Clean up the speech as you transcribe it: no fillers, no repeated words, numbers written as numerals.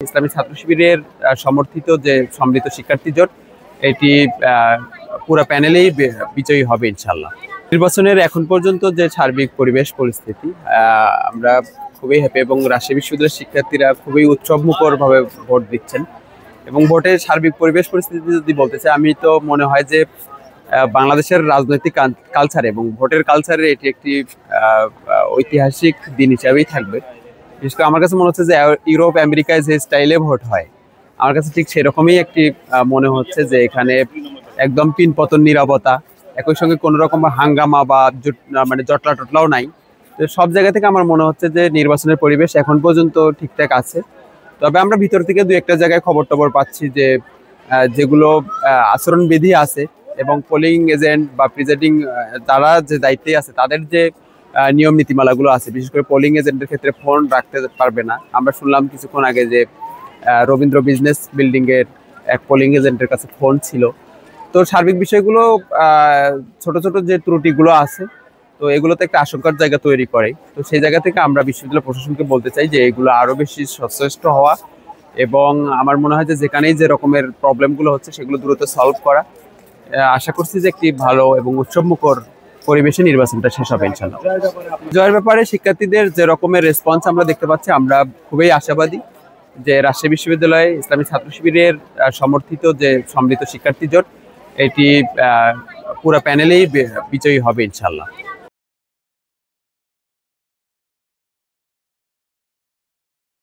ইসলামী ছাত্র শিবিরের সমর্থিত যে সম্মিলিত শিক্ষার্থী জোট এটি পুরো প্যানেলেই বিজয়ী হবে ইনশাল্লাহ। নির্বাচনের এখন পর্যন্ত যে সার্বিক পরিবেশ পরিস্থিতি আমরা খুবই হ্যাপি এবং রাজশাহী বিশ্ববিদ্যালয়ের শিক্ষার্থীরা খুবই উৎসবমুখরভাবে ভোট দিচ্ছেন এবং ভোটের সার্বিক পরিবেশ পরিস্থিতি যদি বলতে চাই আমি তো মনে হয় যে বাংলাদেশের রাজনৈতিক কালচারে এবং ভোটের কালচারে এটি একটি ঐতিহাসিক দিন হিসাবেই থাকবে। বিশেষ করে আমার কাছে মনে হচ্ছে যে ইউরোপ আমেরিকায় যে স্টাইলে ভোট হয় আমার কাছে ঠিক সেরকমই একটি মনে হচ্ছে যে এখানে একদম পিনপতন নীরবতা, একই সঙ্গে কোনো রকম হাঙ্গামা বা মানে জটলা টটলাও নাই। তো সব জায়গা থেকে আমার মনে হচ্ছে যে নির্বাচনের পরিবেশ এখন পর্যন্ত ঠিকঠাক আছে। তবে আমরা ভিতর থেকে দু একটা জায়গায় খবর টবর পাচ্ছি যে যেগুলো আচরণবিধি আছে এবং পোলিং এজেন্ট বা প্রিজাইডিং তারা যে দায়িত্বে আছে তাদের যে নিয়ম নীতিমালাগুলো আছে, বিশেষ করে পোলিং এজেন্টের ক্ষেত্রে ফোন রাখতে পারবে না। আমরা শুনলাম কিছুক্ষণ আগে যে রবীন্দ্র বিজনেস বিল্ডিং এর এক পোলিং এজেন্টের কাছে ফোন ছিল। তো সার্বিক বিষয়গুলো ছোট ছোট যে ত্রুটিগুলো আছে তো এগুলোতে একটা আশঙ্কার জায়গা তৈরি করে। তো সেই জায়গা থেকে আমরা বিশ্ববিদ্যালয় প্রশাসনকে বলতে চাই যে এগুলো আরো বেশি সচেষ্ট হওয়া এবং আমার মনে হয় যে যেখানেই যে রকমের প্রবলেমগুলো হচ্ছে সেগুলো দ্রুত সলভ করা। আশা করছি যে একটি ভালো এবং উৎসবমুখর পরিবেশে নির্বাচনটা শেষ হবে ইনশাআল্লাহ। জয়ের ব্যাপারে শিক্ষার্থীদের যে রকমের রেসপন্স আমরা দেখতে পাচ্ছি আমরা খুবই আশাবাদী যে রাজশাহী বিশ্ববিদ্যালয়ে ইসলামী ছাত্র শিবিরের সমর্থিত যে সম্মিলিত শিক্ষার্থী জোট এটি পুরো প্যানেলেই বিজয়ী হবে ইনশাআল্লাহ।